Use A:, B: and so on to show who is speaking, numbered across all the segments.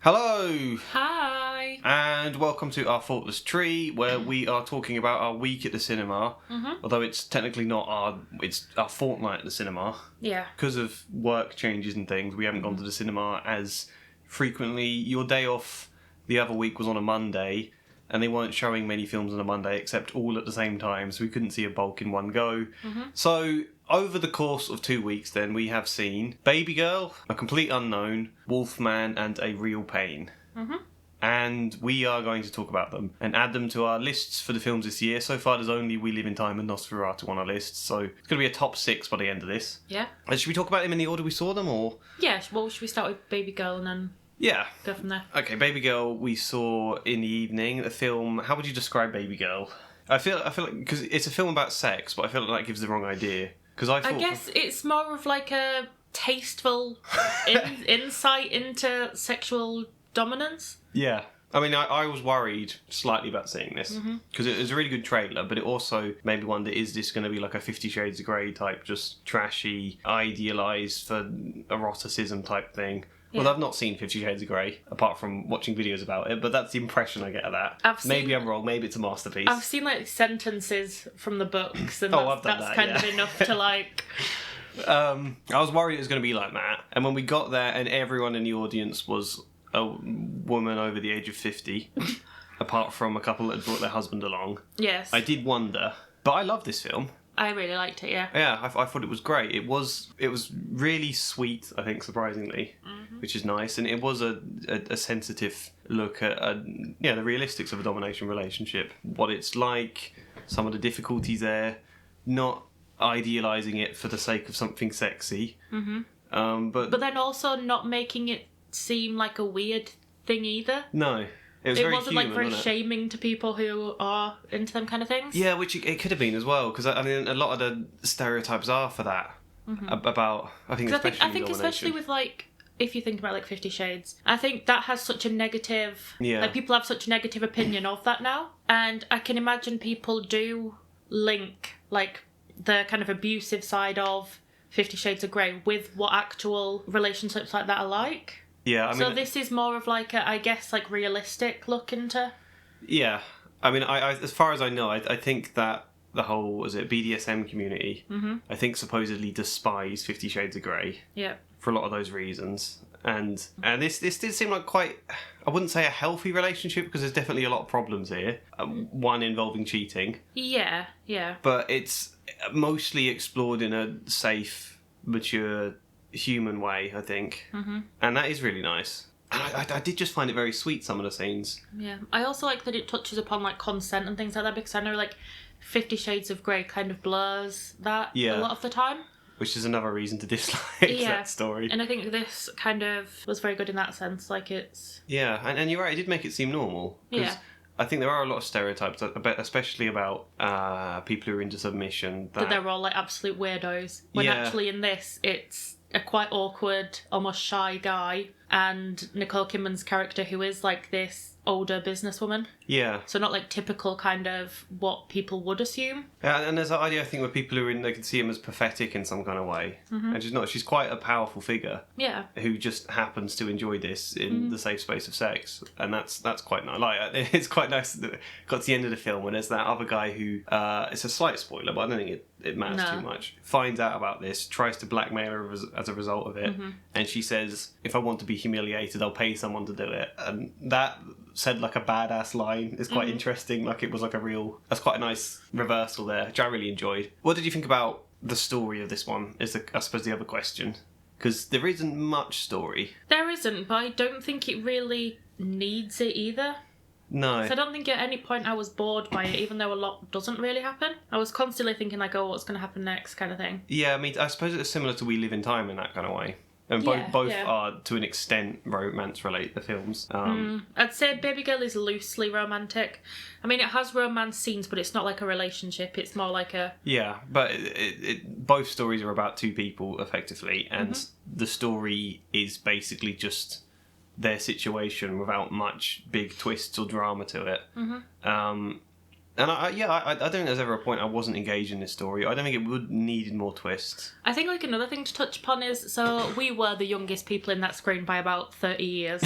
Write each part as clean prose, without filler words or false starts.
A: Hello!
B: Hi!
A: And welcome to our Thoughtless Tree, where we are talking about our week at the cinema. Although it's technically not it's our fortnight at the cinema.
B: Yeah.
A: Because of work changes and things, we haven't gone to the cinema as frequently. Your day off the other week was on a Monday, and they weren't showing many films on a Monday, except all at the same time, so we couldn't see a bulk in one go. So, over the course of 2 weeks then, we have seen Babygirl, A Complete Unknown, Wolfman, and A Real Pain. And we are going to talk about them and add them to our lists for the films this year. So far, there's only We Live in Time and Nosferatu on our list, so it's going to be a top 6 by the end of this.
B: Yeah.
A: Should we talk about them in the order we saw them, or...?
B: Yeah, well, should we start with Babygirl and then go from there?
A: Okay, Babygirl we saw in the evening. The film, how would you describe Babygirl? I feel like, because it's a film about sex, but I feel like that gives the wrong idea. I
B: guess it's more of like a tasteful insight into sexual dominance.
A: Yeah. I mean, I was worried slightly about seeing this, because it was a really good trailer, but it also made me wonder, is this going to be like a 50 Shades of Grey type, just trashy, idealised for eroticism type thing?
B: Yeah.
A: Well, I've not seen 50 Shades of Grey, apart from watching videos about it, but that's the impression I get of that. Maybe I'm wrong, maybe it's a masterpiece.
B: I've seen like sentences from the books, and
A: I've done
B: that's
A: that,
B: kind of enough to like...
A: I was worried it was going to be like that, and when we got there and everyone in the audience was a woman over the age of 50, apart from a couple that had brought their husband along.
B: Yes.
A: I did wonder, but I love this film.
B: I really liked it, yeah.
A: Yeah, I thought it was great. It was really sweet, I think, surprisingly, which is nice, and it was a sensitive look at the realistics of a domination relationship, what it's like, some of the difficulties there, not idealising it for the sake of something sexy, but
B: then also not making it seem like a weird thing either.
A: No. It
B: wasn't
A: human,
B: like very
A: wasn't it?
B: shaming to people who are into them kind of things.
A: Yeah, which it could have been as well, because I mean, a lot of the stereotypes are for that about. I think
B: especially with like, if you think about like 50 Shades, I think that has such a negative.
A: Yeah.
B: Like people have such a negative opinion of that now, and I can imagine people do link like the kind of abusive side of 50 Shades of Grey with what actual relationships like that are like.
A: Yeah, I mean,
B: so this is more of like a, I guess, like realistic look into.
A: Yeah, I mean, I as far as I know, I think that the whole BDSM community, I think supposedly despise 50 Shades of Grey.
B: Yeah.
A: For a lot of those reasons, and this did seem like quite, I wouldn't say a healthy relationship, because there's definitely a lot of problems here. One involving cheating.
B: Yeah, yeah.
A: But it's mostly explored in a safe, mature, human way, I think, and that is really nice. And I did just find it very sweet, some of the scenes.
B: Yeah, I also like that it touches upon like consent and things like that, because I know like 50 Shades of Grey kind of blurs that a lot of the time,
A: which is another reason to dislike that story. And
B: I think this kind of was very good in that sense. Like it's
A: and you're right, it did make it seem normal. Yeah. I think there are a lot of stereotypes, especially about people who are into submission.
B: That they're all like absolute weirdos. When actually in this, it's a quite awkward, almost shy guy, and Nicole Kidman's character, who is like this older businesswoman. Yeah. So not like typical kind of what people would assume.
A: Yeah, and there's that idea, I think, where people who are in, they can see him as pathetic in some kind of way. And she's not. She's quite a powerful figure. Yeah. Who just happens to enjoy this in the safe space of sex. And that's quite nice. Like, it's quite nice that it got to the end of the film when there's that other guy who, it's a slight spoiler, but I don't think it matters too much, finds out about this, tries to blackmail her as a result of it, and she says, if I want to be humiliated, I'll pay someone to do it. And that said like a badass line is quite interesting. Like, it was like that's quite a nice reversal there, which I really enjoyed. What did you think about the story of this one, is I suppose the other question, because there isn't much story.
B: There isn't, but I don't think it really needs it either.
A: No.
B: So I don't think at any point I was bored by it, even though a lot doesn't really happen. I was constantly thinking like, oh, what's going to happen next, kind of thing. Yeah,
A: I mean, I suppose it's similar to We Live in Time in that kind of way. And both are, to an extent, romance-related films.
B: I'd say Babygirl is loosely romantic. I mean, it has romance scenes, but it's not like a relationship. It's more like a...
A: Yeah, but both stories are about two people, effectively, and the story is basically just their situation without much big twists or drama to it. And I don't think there's ever a point I wasn't engaged in this story. I don't think it would needed more twists.
B: I think like another thing to touch upon is, so we were the youngest people in that screen by about 30 years.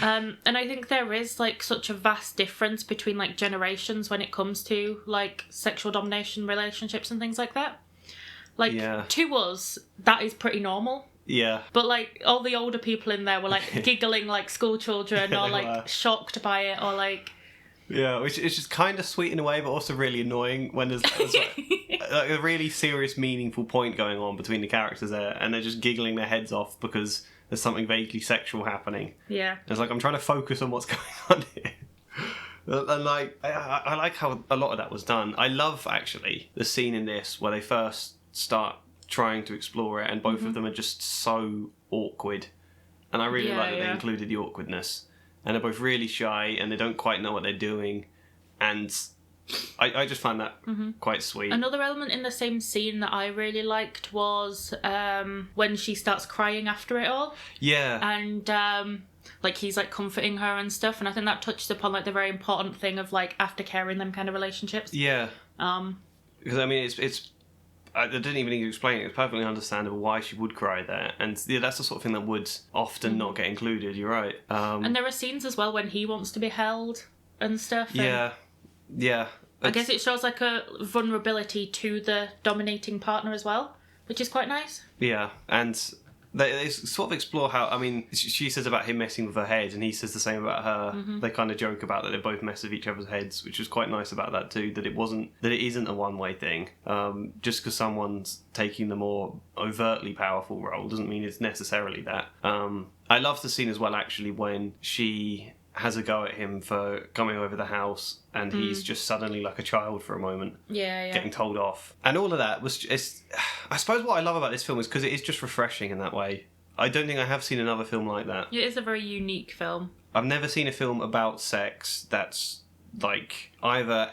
B: And I think there is like such a vast difference between like generations when it comes to like sexual domination relationships and things like that. Like to us, that is pretty normal.
A: Yeah.
B: But like all the older people in there were like giggling like school children or like shocked by it or like.
A: Yeah, which is just kind of sweet in a way, but also really annoying when there's like a really serious, meaningful point going on between the characters there, and they're just giggling their heads off because there's something vaguely sexual happening.
B: Yeah.
A: It's like, I'm trying to focus on what's going on here. And like, I like how a lot of that was done. I love, actually, the scene in this where they first start trying to explore it, and both of them are just so awkward. And I really like that they included the awkwardness. And they're both really shy, and they don't quite know what they're doing. And I just find that quite sweet.
B: Another element in the same scene that I really liked was when she starts crying after it all.
A: Yeah.
B: And like he's like comforting her and stuff, and I think that touched upon like the very important thing of like aftercare in them kind of relationships.
A: Yeah. Because I mean, it's I didn't even need to explain it. It's perfectly understandable why she would cry there, and that's the sort of thing that would often not get included. You're right.
B: And there are scenes as well when he wants to be held and stuff. And
A: yeah.
B: I guess it shows like a vulnerability to the dominating partner as well, which is quite nice.
A: Yeah, and they sort of explore how, I mean, she says about him messing with her head, and he says the same about her. They kind of joke about that they both mess with each other's heads, which was quite nice about that too, that it isn't a one-way thing. Just because someone's taking the more overtly powerful role doesn't mean it's necessarily that. I love the scene as well, actually, when she has a go at him for coming over the house, and he's just suddenly like a child for a moment, getting told off, and all of that was just, I suppose what I love about this film is because it is just refreshing in that way. I don't think I have seen another film like that.
B: It is a very unique film.
A: I've never seen a film about sex that's like either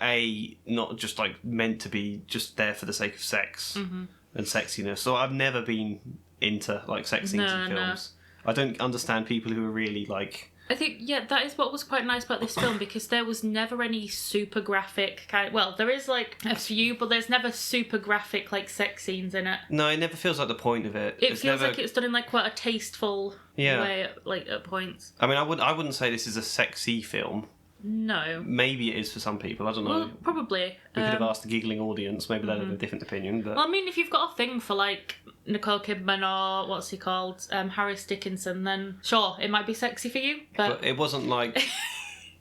A: not just like meant to be just there for the sake of sex and sexiness. So I've never been into like sex scenes in films. I don't understand people who are really like.
B: I think, that is what was quite nice about this film, because there was never any super graphic well, there is like a few, but there's never super graphic like sex scenes in it.
A: No, it never feels like the point of it.
B: It feels like it's done in like quite a tasteful way, like at points.
A: I mean, I wouldn't say this is a sexy film.
B: No.
A: Maybe it is for some people, I don't know.
B: Well, probably.
A: We could have asked the giggling audience, maybe they'd have a different opinion. But...
B: Well, I mean, if you've got a thing for, like, Nicole Kidman or, what's he called, Harris Dickinson, then sure, it might be sexy for you, but
A: it wasn't like...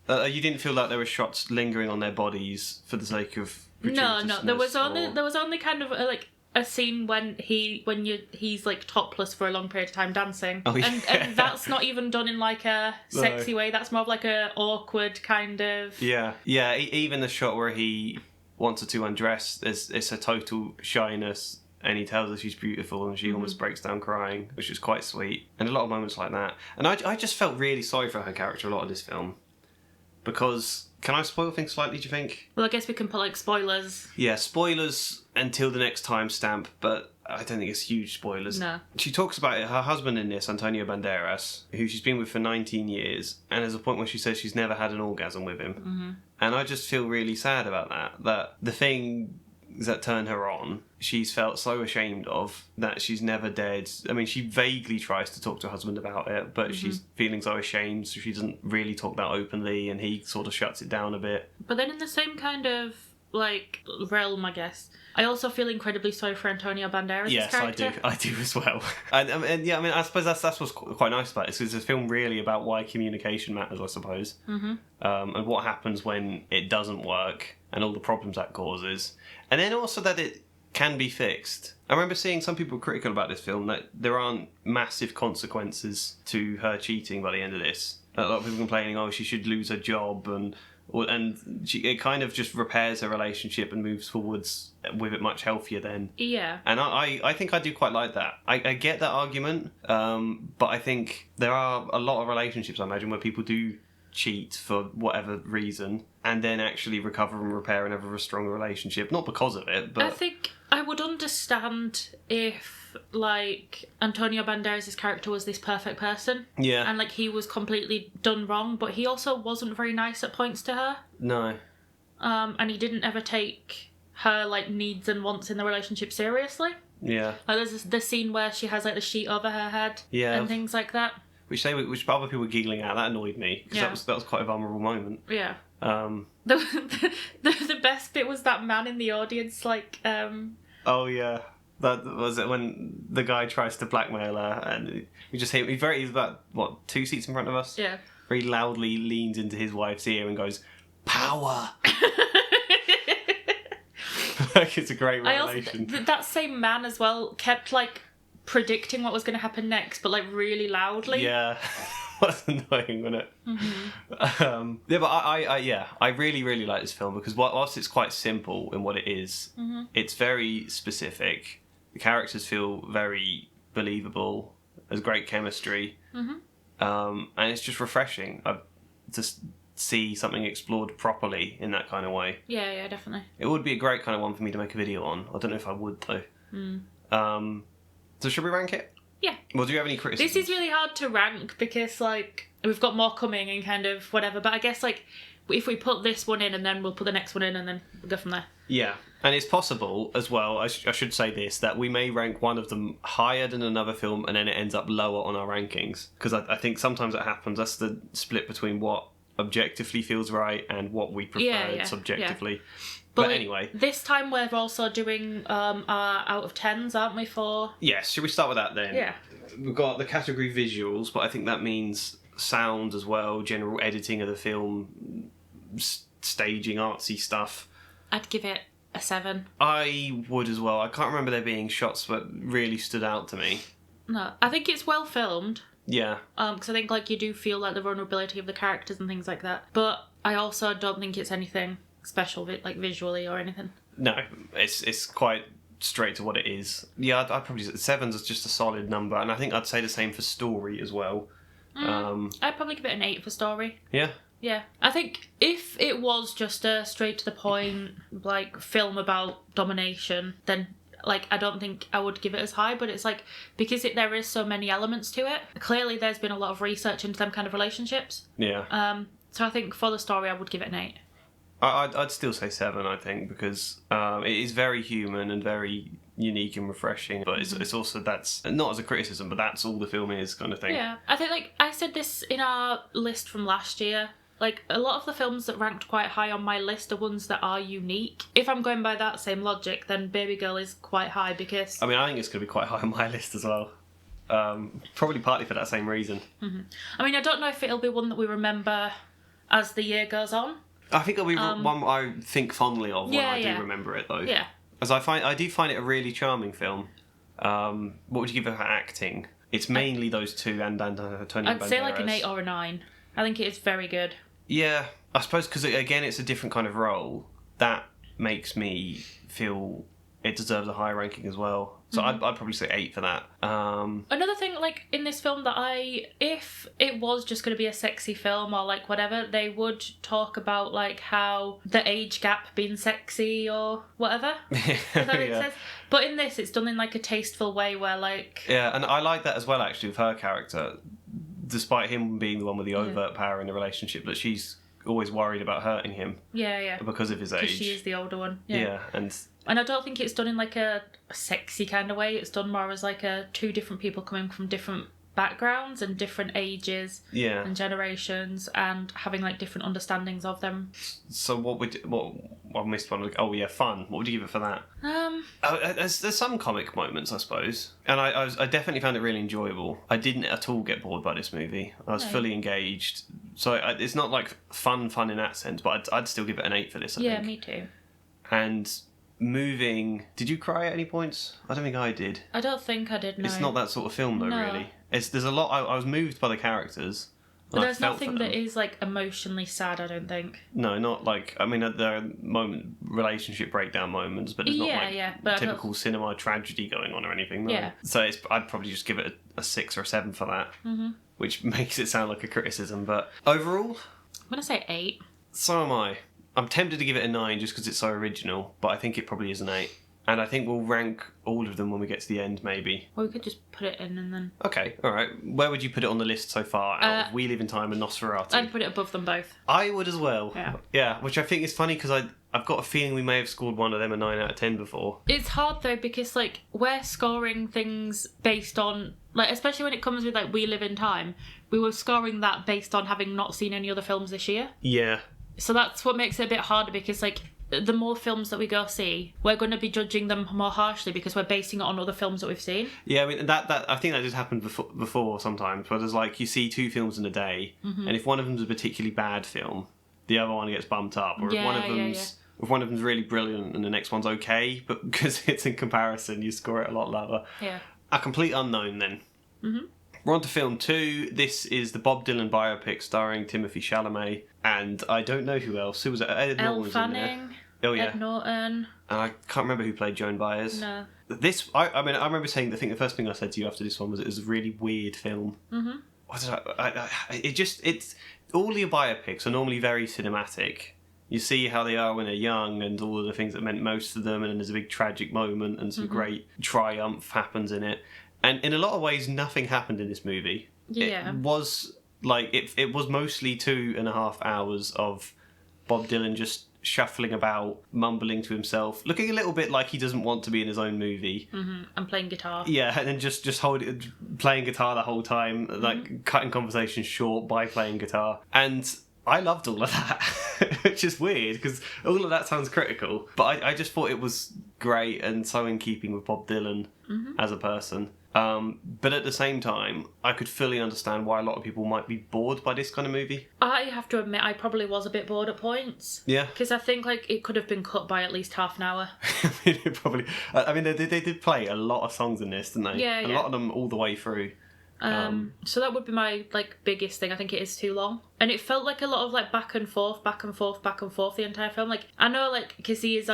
A: you didn't feel like there were shots lingering on their bodies for the sake of...
B: No, there was only kind of, like... a scene when he's like topless for a long period of time dancing, and that's not even done in like a sexy way. That's more of like a awkward kind of
A: even the shot where he wants her to undress, it's a total shyness, and he tells her she's beautiful, and she almost breaks down crying, which is quite sweet. And a lot of moments like that, and I just felt really sorry for her character a lot of this film, because... Can I spoil things slightly, do you think?
B: Well, I guess we can put, like, spoilers.
A: Yeah, spoilers until the next timestamp, but I don't think it's huge spoilers.
B: No.
A: She talks about her husband in this, Antonio Banderas, who she's been with for 19 years, and there's a point where she says she's never had an orgasm with him. And I just feel really sad about that the thing that turned her on, she's felt so ashamed of, that she's never dared. I mean, she vaguely tries to talk to her husband about it, but she's feeling so ashamed, so she doesn't really talk that openly, and he sort of shuts it down a bit.
B: But then in the same kind of, like, realm, I guess, I also feel incredibly sorry for Antonio Banderas' character.
A: Yes, I do as well. And yeah, I mean, I suppose that's what's quite nice about it, because it's a film really about why communication matters, I suppose. And what happens when it doesn't work, and all the problems that causes. And then also that it can be fixed. I remember seeing some people critical about this film, that there aren't massive consequences to her cheating by the end of this. A lot of people complaining, she should lose her job, and it kind of just repairs her relationship and moves forwards with it much healthier then.
B: Yeah.
A: And I think I do quite like that. I get that argument, but I think there are a lot of relationships, I imagine, where people do cheat for whatever reason and then actually recover and repair and have a stronger relationship, not because of it, but...
B: I think I would understand if, like, Antonio Banderas' character was this perfect person.
A: Yeah.
B: And, like, he was completely done wrong, but he also wasn't very nice at points to her.
A: No.
B: And he didn't ever take her, like, needs and wants in the relationship seriously.
A: Yeah.
B: Like, there's the scene where she has, like, the sheet over her head and things like that.
A: which other people were giggling at. That annoyed me because that was quite a vulnerable moment.
B: Yeah. The best bit was that man in the audience, like.
A: Oh yeah, that was it when the guy tries to blackmail her, and we just hear he's about 2 seats in front of us.
B: Yeah.
A: Very loudly leans into his wife's ear and goes, "Power." Like it's a great revelation.
B: That same man as well kept like predicting what was going to happen next, but like really loudly.
A: Yeah. That's annoying, wasn't it?
B: Mm-hmm.
A: Yeah, but I really, really like this film because whilst it's quite simple in what it is, it's very specific. The characters feel very believable. There's great chemistry, and it's just refreshing to see something explored properly in that kind of way.
B: Yeah, definitely.
A: It would be a great kind of one for me to make a video on. I don't know if I would though. So should we rank it?
B: Yeah.
A: Well, do you have any criticisms?
B: This is really hard to rank because, like, we've got more coming and kind of whatever. But I guess, like, if we put this one in and then we'll put the next one in and then we'll go from there.
A: Yeah. And it's possible as well, I should say this, that we may rank one of them higher than another film and then it ends up lower on our rankings. Because I think sometimes it happens. That's the split between what objectively feels right and what we prefer subjectively. Yeah. But anyway.
B: This time we're also doing our out of 10s, aren't we, for...
A: Yes, should we start with that then?
B: Yeah.
A: We've got the category visuals, but I think that means sound as well, general editing of the film, staging, artsy stuff.
B: I'd give it a 7.
A: I would as well. I can't remember there being shots that really stood out to me.
B: No, I think it's well filmed.
A: Yeah.
B: Because I think, like, you do feel, like, the vulnerability of the characters and things like that. But I also don't think it's anything special, like, visually or anything. No,
A: it's quite straight to what it is. Yeah, I'd probably say 7's just a solid number, and I think I'd say the same for story as well.
B: I'd probably give it an 8 for story.
A: Yeah?
B: Yeah. I think if it was just a straight to the point, like, film about domination, then, like, I don't think I would give it as high, but it's like, because there is so many elements to it, clearly there's been a lot of research into them kind of relationships.
A: Yeah.
B: So I think for the story I would give it an 8.
A: I'd still say 7, I think, because it is very human and very unique and refreshing, but it's also, that's not as a criticism, but that's all the film is, kind of thing.
B: Yeah, I think, like, I said this in our list from last year, like, a lot of the films that ranked quite high on my list are ones that are unique. If I'm going by that same logic, then Babygirl is quite high because...
A: I mean, I think it's going to be quite high on my list as well. Probably partly for that same reason.
B: I mean, I don't know if it'll be one that we remember as the year goes on.
A: I think it'll be one I think fondly of when I do remember it, though.
B: Yeah.
A: As I do find it a really charming film. What would you give it for acting? It's mainly those two and Antonio Banderas.
B: I'd say like an 8 or a 9. I think it is very good.
A: Yeah, I suppose because, again, it's a different kind of role. That makes me feel it deserves a higher ranking as well. So I'd probably say 8 for that.
B: Another thing, like, in this film that if it was just going to be a sexy film or, like, whatever, they would talk about, like, how the age gap being sexy or whatever. Does that make sense? But in this, it's done in, like, a tasteful way where, like...
A: Yeah, and I like that as well, actually, with her character. Despite him being the one with the overt power in the relationship, that she's always worried about hurting him.
B: Yeah.
A: Because of his age.
B: Because she is the older one.
A: Yeah, and
B: I don't think it's done in, like, a sexy kind of way. It's done more as, like, two different people coming from different backgrounds and different ages and generations and having, like, different understandings of them.
A: So I missed one. Oh, yeah, fun. What would you give it for that? There's some comic moments, I suppose. And I definitely found it really enjoyable. I didn't at all get bored by this movie. I was fully engaged. So it's not, like, fun in that sense, but I'd still give it an 8 for this, I think.
B: Yeah, me too.
A: And... moving... Did you cry at any points? I don't think I did.
B: I don't think I did, no.
A: It's not that sort of film, though, really. There's a lot... I was moved by the characters.
B: But there's nothing that is, like, emotionally sad, I don't think.
A: No, not, like... I mean, there are relationship breakdown moments, but there's not, typical cinema tragedy going on or anything, no.
B: Yeah.
A: So I'd probably just give it a 6 or a 7 for that, which makes it sound like a criticism, but overall...
B: I'm going to say 8.
A: So am I. I'm tempted to give it a 9 just because it's so original, but I think it probably is an 8. And I think we'll rank all of them when we get to the end, maybe.
B: Well, we could just put it in and then...
A: Okay, alright. Where would you put it on the list so far out of We Live in Time and Nosferatu?
B: I'd put it above them both.
A: I would as well.
B: Yeah.
A: Yeah, which I think is funny because I've got a feeling we may have scored one of them a 9 out of 10 before.
B: It's hard though, because like we're scoring things based on, like, especially when it comes with like We Live in Time, we were scoring that based on having not seen any other films this year.
A: Yeah.
B: So that's what makes it a bit harder, because like the more films that we go see, we're going to be judging them more harshly because we're basing it on other films that we've seen.
A: Yeah, I mean that I think that just happened before sometimes, where there's like you see 2 films in a day, and if one of them's a particularly bad film, the other one gets bumped up, or if one of them's really brilliant and the next one's okay, but because it's in comparison, you score it a lot lower.
B: Yeah.
A: A Complete Unknown then.
B: Mm-hmm.
A: We're on to film 2. This is the Bob Dylan biopic starring Timothée Chalamet, and I don't know who else. Who was it? Ed
B: Elle
A: Norton
B: Fanning.
A: Oh yeah.
B: Ed Norton.
A: And I can't remember who played Joan Baez.
B: No.
A: This, I mean, I remember saying, I think the first thing I said to you after this one was it was a really weird film.
B: Mm-hmm.
A: What did it's all your biopics are normally very cinematic. You see how they are when they're young and all of the things that meant most to them, and then there's a big tragic moment and some great triumph happens in it. And in a lot of ways, nothing happened in this movie.
B: Yeah.
A: It was like it was mostly 2.5 hours of Bob Dylan just shuffling about, mumbling to himself, looking a little bit like he doesn't want to be in his own movie.
B: Mm-hmm. And playing guitar.
A: Yeah, and then just playing guitar the whole time, like cutting conversations short by playing guitar. And I loved all of that, which is weird because all of that sounds critical. But I just thought it was great and so in keeping with Bob Dylan as a person. But at the same time, I could fully understand why a lot of people might be bored by this kind of movie.
B: I have to admit, I probably was a bit bored at points.
A: Yeah.
B: Because I think like it could have been cut by at least half an hour.
A: I mean, they did play a lot of songs in this, didn't they?
B: Yeah,
A: a lot of them all the way through.
B: So that would be my like biggest thing. I think it is too long, and it felt like a lot of like back and forth the entire film. Like I know, like because he is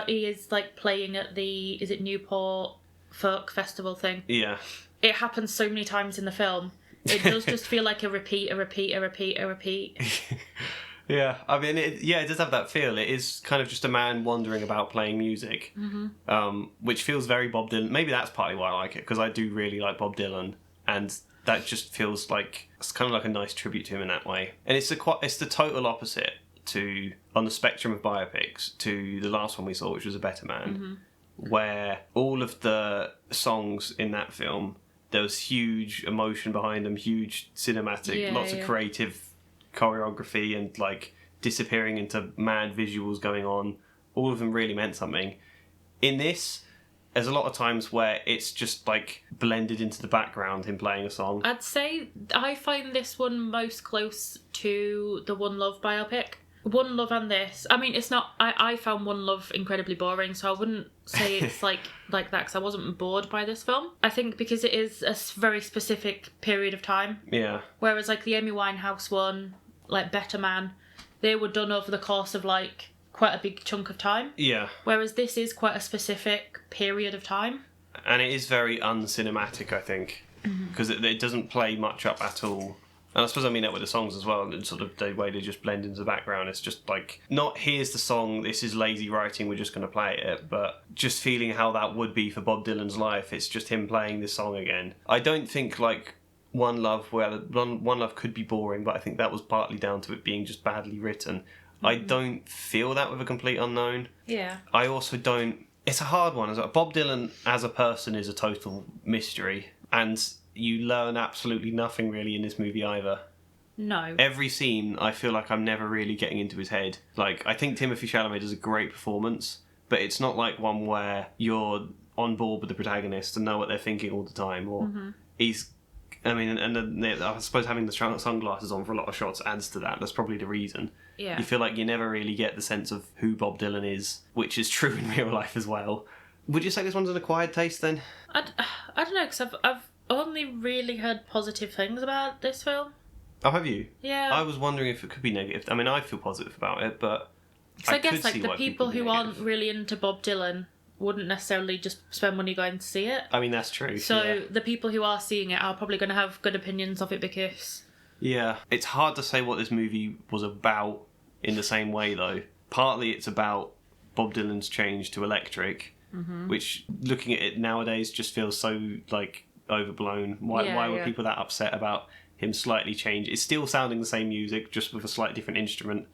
B: like playing at the Newport Folk Festival thing.
A: Yeah.
B: It happens so many times in the film. It does just feel like a repeat.
A: Yeah, I mean, it does have that feel. It is kind of just a man wandering about playing music, which feels very Bob Dylan. Maybe that's partly why I like it, because I do really like Bob Dylan, and that just feels like it's kind of like a nice tribute to him in that way. And it's the total opposite to, on the spectrum of biopics, to the last one we saw, which was A Better Man, where all of the songs in that film, there was huge emotion behind them, huge cinematic, lots of creative choreography and like disappearing into mad visuals going on. All of them really meant something. In this, there's a lot of times where it's just like blended into the background, him playing a song.
B: I'd say I find this one most close to the One Love biopic. One Love and this, I mean, it's not. I found One Love incredibly boring, so I wouldn't say it's like that, because I wasn't bored by this film. I think because it is a very specific period of time.
A: Yeah.
B: Whereas like the Amy Winehouse one, like Better Man, they were done over the course of like quite a big chunk of time.
A: Yeah.
B: Whereas this is quite a specific period of time.
A: And it is very uncinematic, I think, because it doesn't play much up at all. And I suppose I mean that with the songs as well, and sort of the way they just blend into the background. It's just like, not here's the song, this is lazy writing, we're just going to play it, but just feeling how that would be for Bob Dylan's life. It's just him playing this song again. I don't think like One Love could be boring, but I think that was partly down to it being just badly written. I don't feel that with A Complete Unknown.
B: Yeah.
A: I also don't... It's a hard one. Bob Dylan as a person is a total mystery, and you learn absolutely nothing really in this movie either.
B: No.
A: Every scene, I feel like I'm never really getting into his head. Like, I think Timothée Chalamet does a great performance, but it's not like one where you're on board with the protagonist and know what they're thinking all the time. Or he's... I mean, and I suppose having the sunglasses on for a lot of shots adds to that. That's probably the reason.
B: Yeah.
A: You feel like you never really get the sense of who Bob Dylan is, which is true in real life as well. Would you say this one's an acquired taste then?
B: I don't know, because I've only really heard positive things about this film.
A: Oh, have you?
B: Yeah.
A: I was wondering if it could be negative. I mean, I feel positive about it, but
B: I guess like the people who aren't really into Bob Dylan wouldn't necessarily just spend money going to see it.
A: I mean, that's true.
B: So the people who are seeing it are probably going to have good opinions of it because...
A: Yeah. It's hard to say what this movie was about in the same way, though. Partly it's about Bob Dylan's change to electric, which, looking at it nowadays, just feels so, like, overblown. Why were people that upset about him slightly change? It's still sounding the same music, just with a slightly different instrument.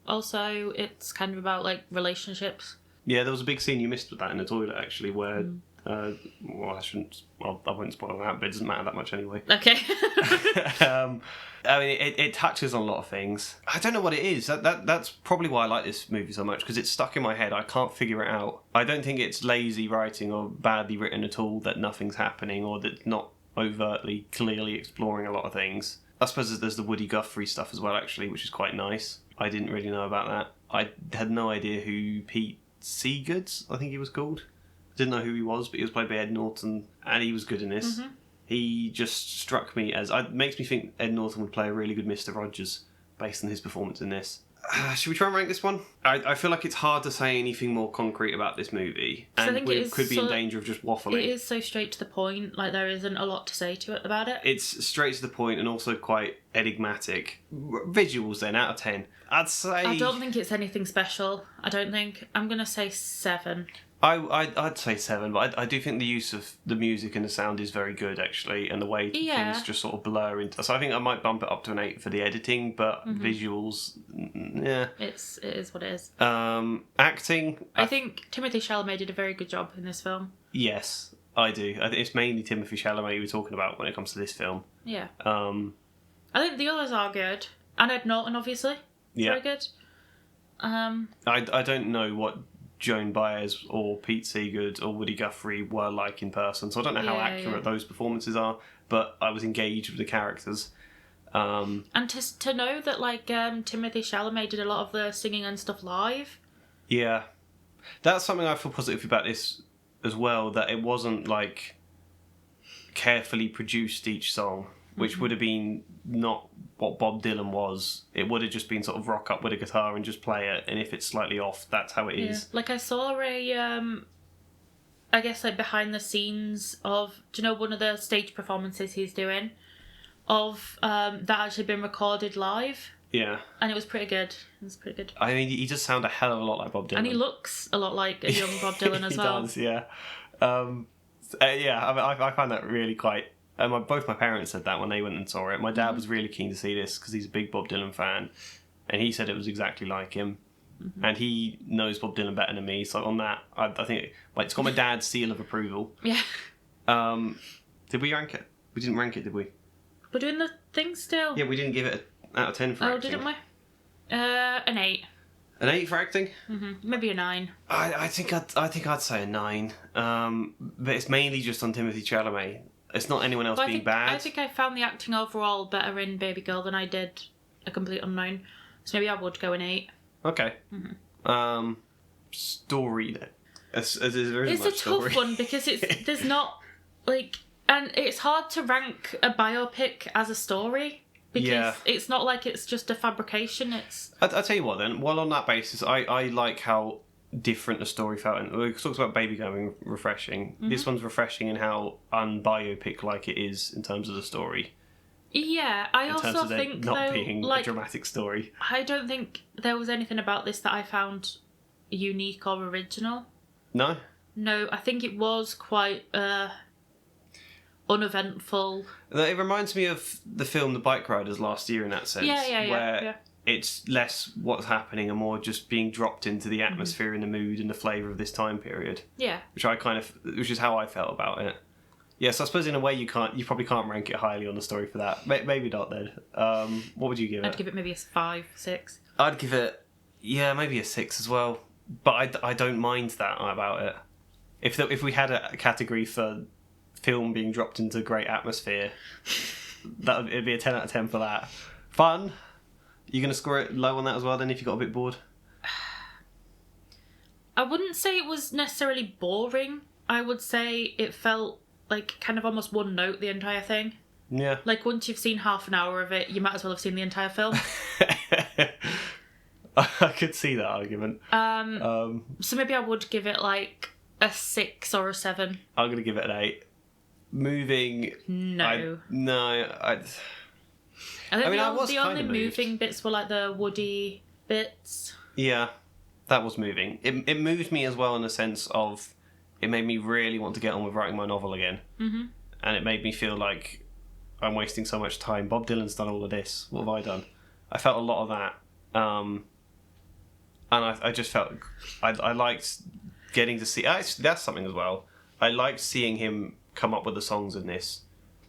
B: Also, it's kind of about, like, relationships.
A: Yeah, there was a big scene you missed with that in the toilet, actually, where... well, I wouldn't spoil that, but it doesn't matter that much anyway.
B: Okay.
A: I mean, it touches on a lot of things. I don't know what it is. That's probably why I like this movie so much, because it's stuck in my head. I can't figure it out. I don't think it's lazy writing or badly written at all that nothing's happening or that not overtly, clearly exploring a lot of things. I suppose there's the Woody Guthrie stuff as well, actually, which is quite nice. I didn't really know about that. I had no idea who Pete Seegood, I think he was called. I didn't know who he was, but he was played by Ed Norton, and he was good in this. Mm-hmm. He just struck me as... It makes me think Ed Norton would play a really good Mr. Rogers based on his performance in this. Should we try and rank this one? I feel like it's hard to say anything more concrete about this movie, and we could be in danger of just waffling.
B: It is so straight to the point, like there isn't a lot to say to it about it.
A: It's straight to the point and also quite enigmatic. Visuals then, out of 10. I'd say...
B: I don't think it's anything special. I don't think. I'm going to say 7.
A: I'd say 7, but I do think the use of the music and the sound is very good, actually, and the way things just sort of blur into... So I think I might bump it up to an 8 for the editing, but visuals, yeah.
B: It is what it is.
A: Acting...
B: I think Timothée Chalamet did a very good job in this film.
A: Yes, I do. I think it's mainly Timothée Chalamet we're talking about when it comes to this film.
B: Yeah. I think the others are good. And Ed Norton, obviously. Very good.
A: I don't know what Joan Baez or Pete Seegood or Woody Guthrie were like in person, so I don't know how accurate those performances are, but I was engaged with the characters.
B: And to know that like Timothée Chalamet did a lot of the singing and stuff live. Yeah.
A: That's something I feel positive about this as well, that it wasn't like carefully produced each song, which would have been not what Bob Dylan was. It would have just been sort of rock up with a guitar and just play it, and if it's slightly off, that's how it is.
B: Like I saw I guess like behind the scenes of, do you know, one of the stage performances he's doing of that actually been recorded live. Yeah. And it was pretty good. I
A: mean, he does sound a hell of a lot like Bob Dylan.
B: And he looks a lot like a young Bob Dylan as well.
A: He does, yeah. I find that really quite... both my parents said that when they went and saw it. My dad was really keen to see this because he's a big Bob Dylan fan, and he said it was exactly like him. And he knows Bob Dylan better than me, so on that, I think it's got my dad's seal of approval. Yeah. Did we rank it? We didn't rank it, did we?
B: We're doing the thing still.
A: Yeah, we didn't give it an out of 10 for acting.
B: Oh, didn't we? An 8.
A: An 8 for acting?
B: Maybe a 9.
A: I think I'd say a 9. But it's mainly just on Timothée Chalamet. It's not anyone else being bad.
B: I think I found the acting overall better in Babygirl than I did A Complete Unknown. So maybe I would go an 8.
A: Okay. Story then. It's
B: a tough one because there's not like, and it's hard to rank a biopic as a story because it's not like it's just a fabrication.
A: I'll tell you what then. Well, on that basis, I like how different the story felt. And we talked about Babygirl being refreshing. This one's refreshing in how unbiopic like it is in terms of the story.
B: Yeah, I also think
A: not being a dramatic story.
B: I don't think there was anything about this that I found unique or original.
A: No?
B: No, I think it was quite uneventful.
A: It reminds me of the film The Bike Riders last year in that sense. Where it's less what's happening and more just being dropped into the atmosphere and the mood and the flavour of this time period. Yeah. Which is how I felt about it. Yes, I suppose in a way you probably can't rank it highly on the story for that. Maybe not then. What would you give it?
B: I'd give it maybe a 5, 6.
A: I'd give it, maybe a 6 as well. But I don't mind that about it. If we had a category for film being dropped into great atmosphere, it'd be a 10 out of 10 for that. Fun. You going to score it low on that as well then if you got a bit bored?
B: I wouldn't say it was necessarily boring. I would say it felt like kind of almost one note the entire thing. Yeah. Like once you've seen half an hour of it, you might as well have seen the entire film.
A: I could see that argument.
B: So maybe I would give it like a 6 or a 7.
A: I'm going to give it an 8. Moving...
B: No.
A: I
B: think the only moving bits were like the Woody bits.
A: Yeah, that was moving. It moved me as well in the sense of it made me really want to get on with writing my novel again. Mm-hmm. And it made me feel like I'm wasting so much time. Bob Dylan's done all of this. What have I done? I felt a lot of that. And I just felt I liked getting to see. Actually, that's something as well. I liked seeing him come up with the songs in this.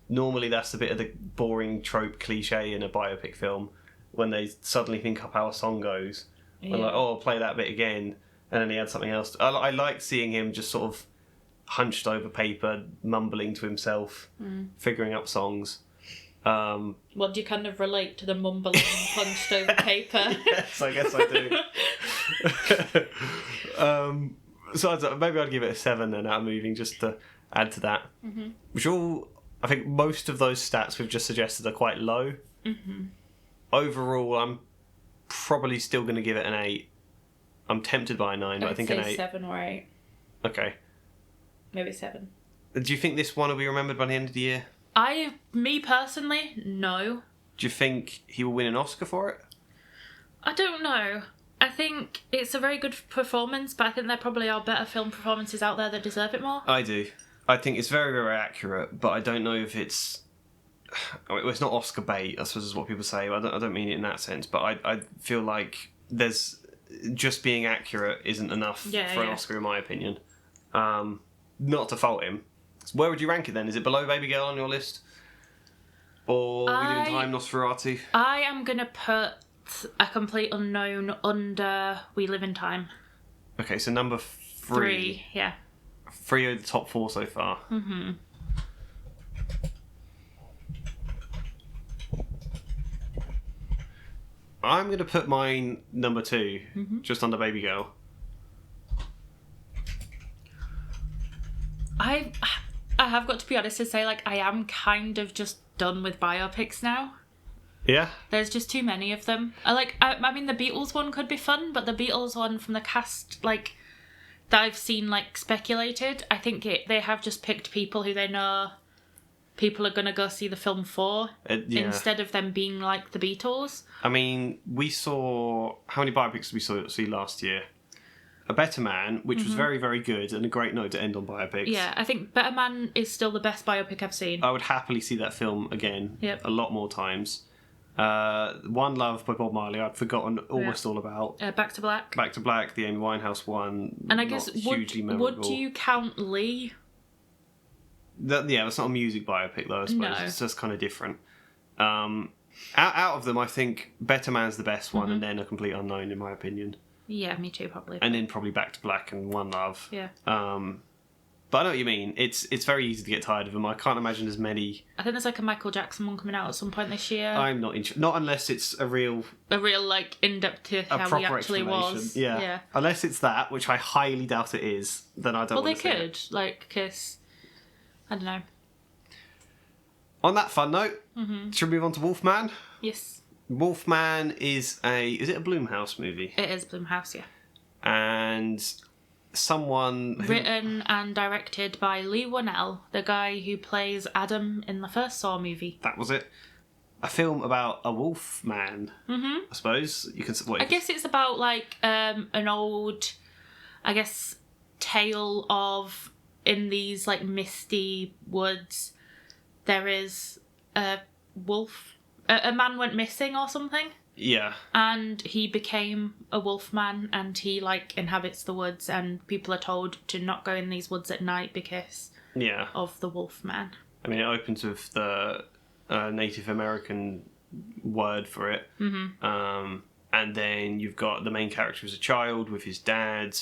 A: Normally, that's a bit of the boring trope cliche in a biopic film when they suddenly think up how a song goes. Yeah. Like, oh, I'll play that bit again, and then he had something else. I liked seeing him just sort of hunched over paper, mumbling to himself, figuring up songs.
B: Well, do you kind of relate to the mumbling hunched over paper?
A: Yes, I guess I do. So maybe I'd give it a 7 then out of moving, just to add to that. Mm-hmm. Which I think most of those stats we've just suggested are quite low. Mm-hmm. Overall, I'm probably still going to give it an 8. I'm tempted by a 9, but I think an 8.
B: 7 or 8.
A: Okay.
B: Maybe 7.
A: Do you think this one will be remembered by the end of the year?
B: Me personally, no.
A: Do you think he will win an Oscar for it?
B: I don't know. I think it's a very good performance, but I think there probably are better film performances out there that deserve it more.
A: I do. I think it's very, very accurate, but I don't know if it's... it's not Oscar bait, I suppose is what people say. I don't mean it in that sense, but I feel like there's... Just being accurate isn't enough for an Oscar, in my opinion. Not to fault him. Where would you rank it then? Is it below Babygirl on your list? Or are we doing Time, Nosferatu?
B: I am going to put A Complete Unknown under We Live in Time.
A: Okay, so number 3.
B: Yeah.
A: 3 are the top 4 so far. Mm-hmm. I'm going to put mine number 2, just under Babygirl.
B: I have got to be honest and say, like, I am kind of just done with biopics now.
A: Yeah?
B: There's just too many of them. I mean, the Beatles one could be fun, but the Beatles one from the cast, like, that I've seen, like, speculated, I think they have just picked people who they know people are going to go see the film for, instead of them being like the Beatles.
A: I mean, we saw... How many biopics did we see last year? A Better Man, which was very, very good and a great note to end on biopics.
B: Yeah, I think Better Man is still the best biopic I've seen.
A: I would happily see that film again a lot more times. One Love by Bob Marley, I'd forgotten almost all about.
B: Back to Black.
A: Back to Black, the Amy Winehouse one.
B: And I guess, would you count Lee?
A: That's not a music biopic though, I suppose. No. It's just kind of different. Out of them, I think Better Man's the best one, and then A Complete Unknown, in my opinion.
B: Yeah, me too, probably.
A: And then probably Back to Black and One Love.
B: Yeah.
A: But I know what you mean. It's very easy to get tired of them. I can't imagine as many...
B: I think there's like a Michael Jackson one coming out at some point this year.
A: I'm not interested. Not unless it's a real, like,
B: in-depth to how he actually was.
A: Yeah. Unless it's that, which I highly doubt it is, then I don't want to see it. Well, they could.
B: Like, kiss... I don't know.
A: On that fun note, should we move on to Wolfman?
B: Yes.
A: Wolfman is it a Blumhouse movie?
B: It is Blumhouse, yeah.
A: And
B: written and directed by Lee Whannell, the guy who plays Adam in the first Saw movie.
A: That was it. A film about a wolf man, I suppose. I
B: guess it's about, like, an old, I guess, tale of... In these, like, misty woods, there is a wolf. A man went missing or something.
A: Yeah.
B: And he became a wolf man, and he, like, inhabits the woods, and people are told to not go in these woods at night because of the wolf man.
A: I mean, it opens with the Native American word for it. Mm-hmm. And then you've got the main character as a child with his dad...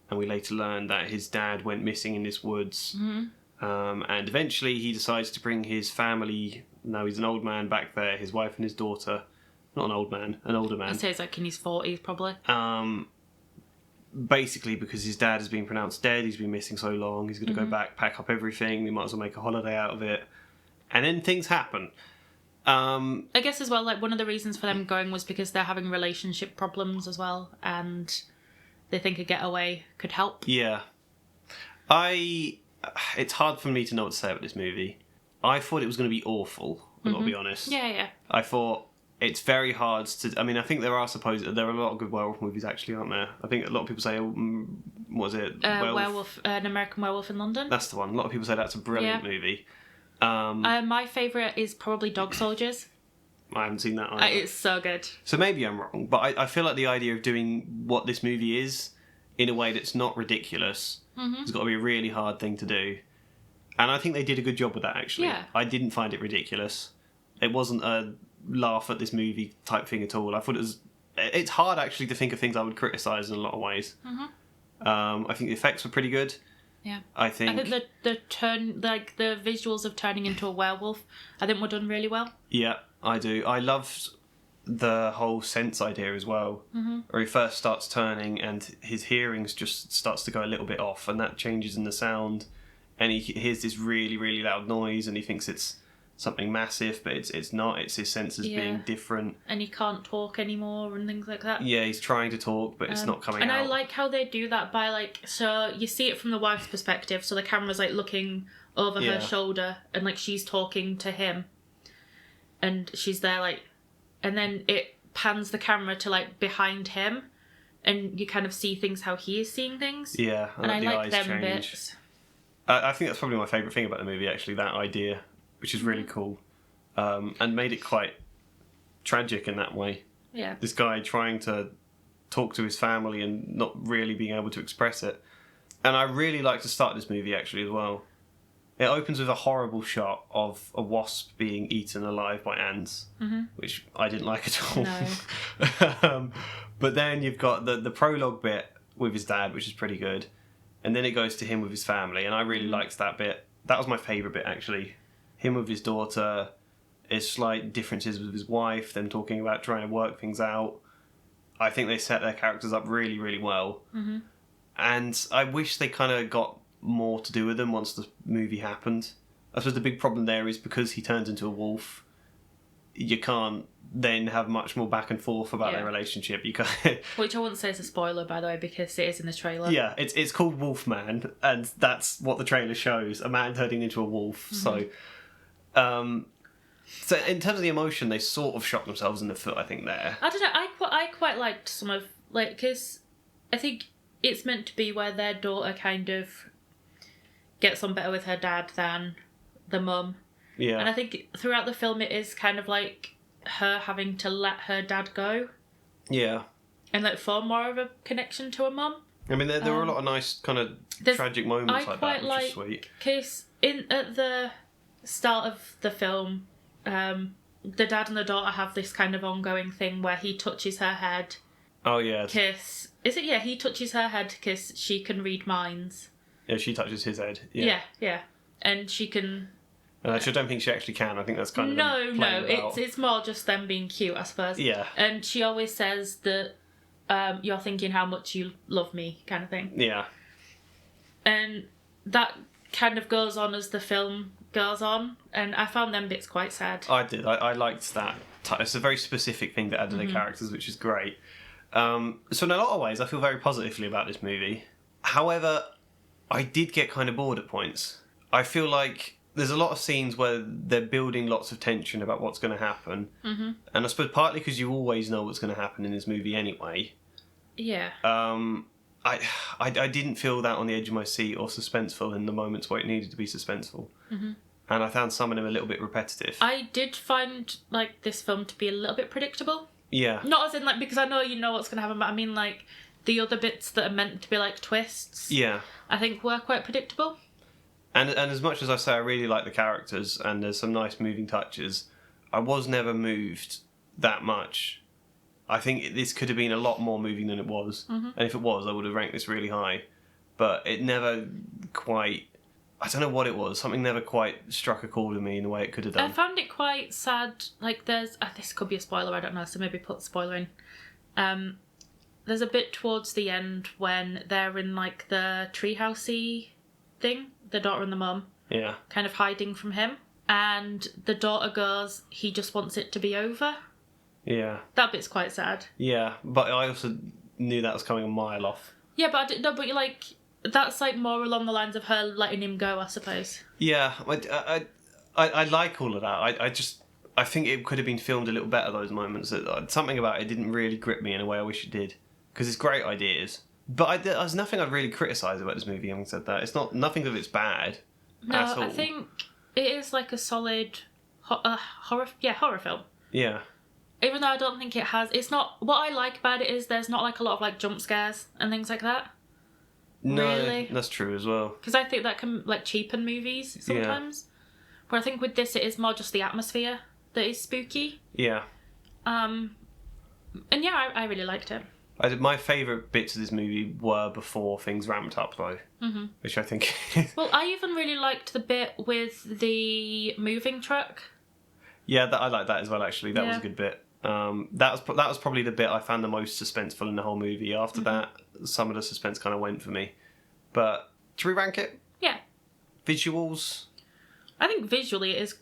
A: And we later learn that his dad went missing in this woods. Mm-hmm. And eventually he decides to bring his family, now he's an old man back there, his wife and his daughter. Not an old man, an older man.
B: I'd say he's like in his 40s probably.
A: Basically because his dad has been pronounced dead, he's been missing so long, he's going to go back, pack up everything, we might as well make a holiday out of it. And then things happen.
B: I guess as well, like, one of the reasons for them going was because they're having relationship problems as well, and... They think a getaway could help.
A: Yeah. It's hard for me to know what to say about this movie. I thought it was going to be awful, I've got to be honest.
B: Yeah.
A: I thought it's very hard to... I mean, I think there are a lot of good werewolf movies, actually, aren't there? I think a lot of people say, what was it?
B: An American Werewolf in London.
A: That's the one. A lot of people say that's a brilliant movie.
B: My favourite is probably Dog Soldiers.
A: I haven't seen that either.
B: It's so good.
A: So maybe I'm wrong, but I feel like the idea of doing what this movie is in a way that's not ridiculous has got to be a really hard thing to do. And I think they did a good job with that, actually.
B: Yeah.
A: I didn't find it ridiculous. It wasn't a laugh at this movie type thing at all. I thought it was... It's hard, actually, to think of things I would criticise in a lot of ways. I think the effects were pretty good.
B: Yeah.
A: I think
B: the visuals of turning into a werewolf, I think were done really well.
A: Yeah, I do. I loved the whole sense idea as well, where he first starts turning and his hearings just starts to go a little bit off, and that changes in the sound, and he hears this really, really loud noise, and he thinks it's something massive, but it's not. It's his senses being different,
B: and he can't talk anymore and things like that.
A: Yeah, he's trying to talk, but it's not coming out.
B: And I like how they do that by so you see it from the wife's perspective, so the camera's looking over her shoulder, and she's talking to him, and she's there and then it pans the camera to behind him, and you kind of see things how he is seeing things.
A: Yeah,
B: and I
A: the
B: like
A: eyes
B: them
A: change.
B: bits.
A: I think that's probably my favourite thing about the movie, actually, that idea, which is really cool, and made it quite tragic in that way.
B: Yeah.
A: This guy trying to talk to his family and not really being able to express it. And I really like to start this movie, actually, as well. It opens with a horrible shot of a wasp being eaten alive by ants, which I didn't like at all.
B: No.
A: But then you've got the prologue bit with his dad, which is pretty good. And then it goes to him with his family, and I really liked that bit. That was my favourite bit, actually. Him with his daughter, his slight differences with his wife, them talking about trying to work things out. I think they set their characters up really, really well. And I wish they kind of got more to do with them once the movie happened. I suppose the big problem there is because he turns into a wolf, you can't then have much more back and forth about their relationship. You can't.
B: Which I wouldn't say is a spoiler, by the way, because it is in the trailer.
A: Yeah, it's called Wolfman, and that's what the trailer shows: a man turning into a wolf. So in terms of the emotion, they sort of shot themselves in the foot, I think. There,
B: I don't know. I quite liked some of because I think it's meant to be where their daughter kind of gets on better with her dad than the mum.
A: Yeah.
B: And I think throughout the film it is kind of her having to let her dad go. Yeah. And form more of a connection to her mum.
A: I mean, there were a lot of nice kind of tragic moments like that, which is sweet.
B: Because at the start of the film, the dad and the daughter have this kind of ongoing thing where he touches her head.
A: Oh, yeah.
B: He touches her head because she can read minds.
A: Yeah, she touches his head. Yeah.
B: And she can...
A: I don't think she actually can. I think that's kind of...
B: No, it's more just them being cute, I suppose.
A: Yeah.
B: And she always says that you're thinking how much you love me, kind of thing.
A: Yeah.
B: And that kind of goes on as the film goes on, and I found them bits quite sad.
A: I did. I liked that. It's a very specific thing to add to their characters, which is great. So in a lot of ways, I feel very positively about this movie. However, I did get kind of bored at points. I feel like there's a lot of scenes where they're building lots of tension about what's going to happen. And I suppose partly because you always know what's going to happen in this movie anyway.
B: Yeah.
A: I didn't feel that on the edge of my seat or suspenseful in the moments where it needed to be suspenseful. And I found some of them a little bit repetitive.
B: I did find this film to be a little bit predictable.
A: Yeah.
B: Not as in because I know you know what's going to happen, but I mean the other bits that are meant to be twists.
A: Yeah.
B: I think were quite predictable.
A: And as much as I say I really like the characters and there's some nice moving touches, I was never moved that much. I think this could have been a lot more moving than it was. And if it was, I would have ranked this really high. But it never quite... I don't know what it was. Something never quite struck a chord with me in the way it could have done.
B: I found it quite sad. There's... this could be a spoiler, I don't know, so maybe put the spoiler in. There's a bit towards the end when they're in the treehousey thing, the daughter and the mum.
A: Yeah. Kind
B: of hiding from him. And the daughter goes, he just wants it to be over.
A: Yeah.
B: That bit's quite sad.
A: Yeah, but I also knew that was coming a mile off.
B: Yeah, but that's more along the lines of her letting him go, I suppose.
A: Yeah, I like all of that. I think it could have been filmed a little better, those moments. Something about it didn't really grip me in a way I wish it did. Because it's great ideas. But there's nothing I'd really criticise about this movie, having said that. It's not... Nothing of it's bad at all.
B: I think it is a solid horror film.
A: Yeah.
B: Even though I don't think it has... It's not... What I like about it is there's not, like, a lot of, like, jump scares and things like that.
A: No,
B: really.
A: That's true as well.
B: Because I think that can, like, cheapen movies sometimes. Yeah. But I think with this, it is more just the atmosphere that is spooky.
A: Yeah.
B: And yeah, I really liked it.
A: My favourite bits of this movie were before things ramped up, though. Mm-hmm. Which I think...
B: Well, I even really liked the bit with the moving truck.
A: Yeah, I like that as well, actually. That was a good bit. That was probably the bit I found the most suspenseful in the whole movie. After that, some of the suspense kind of went for me. But, should we rank it?
B: Yeah.
A: Visuals?
B: I think visually it is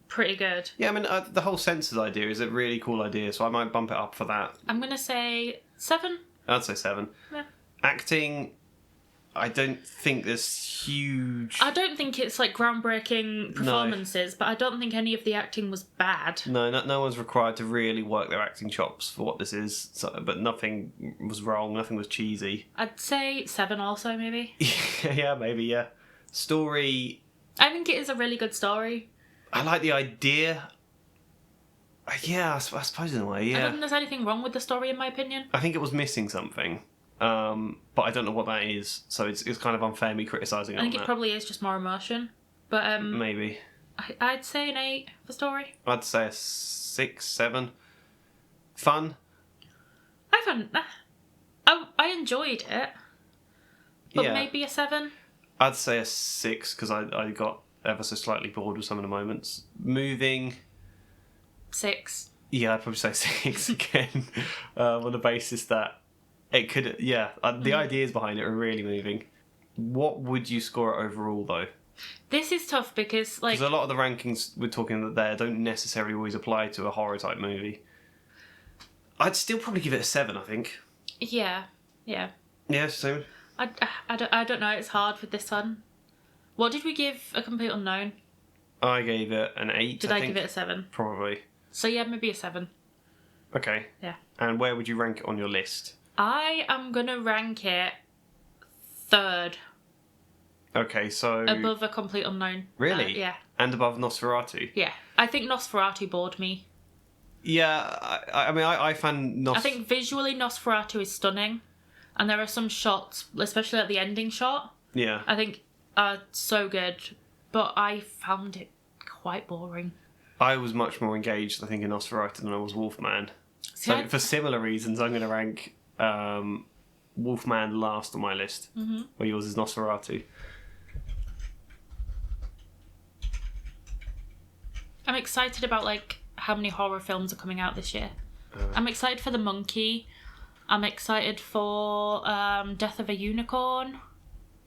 B: pretty good.
A: Yeah, I mean, the whole sensors idea is a really cool idea, so I might bump it up for that.
B: I'm going to say 7.
A: I'd say 7.
B: Yeah.
A: Acting... I don't think there's huge...
B: I don't think it's, like, groundbreaking performances, but I don't think any of the acting was bad.
A: No one's required to really work their acting chops for what this is, but nothing was wrong, nothing was cheesy.
B: I'd say 7 also, maybe.
A: Yeah, maybe, yeah. Story...
B: I think it is a really good story.
A: I like the idea. Yeah, I suppose in a way, yeah.
B: I don't think there's anything wrong with the story, in my opinion.
A: I think it was missing something. But I don't know what that is, so it's kind of unfair me criticising it.
B: I think it probably is just more emotion, but
A: maybe.
B: I'd say an 8 for story.
A: I'd say a 6, 7. Fun.
B: I enjoyed it, but maybe a 7.
A: I'd say a 6 because I got ever so slightly bored with some of the moments. Moving.
B: 6.
A: Yeah, I'd probably say 6 again, on the basis that it could, the ideas behind it are really moving. What would you score it overall, though?
B: This is tough because, like...
A: Because a lot of the rankings we're talking there don't necessarily always apply to a horror-type movie. I'd still probably give it a 7, I think.
B: Yeah.
A: Yeah, same.
B: I don't know, it's hard with this one. What did we give A Complete Unknown?
A: I gave it an 8,
B: Did I give it a 7?
A: Probably.
B: So yeah, maybe a 7.
A: Okay.
B: Yeah.
A: And where would you rank it on your list?
B: I am going to rank it 3rd.
A: Okay, so...
B: Above A Complete Unknown.
A: Really?
B: Yeah.
A: And above Nosferatu?
B: Yeah. I think Nosferatu bored me.
A: Yeah, I found
B: I think visually Nosferatu is stunning. And there are some shots, especially at the ending shot.
A: Yeah.
B: I think are so good. But I found it quite boring.
A: I was much more engaged, I think, in Nosferatu than I was Wolfman. So for similar reasons, I'm going to rank Wolfman last on my list, where yours is Nosferatu.
B: I'm excited about, like, how many horror films are coming out this year. I'm excited for The Monkey. I'm excited for Death of a Unicorn.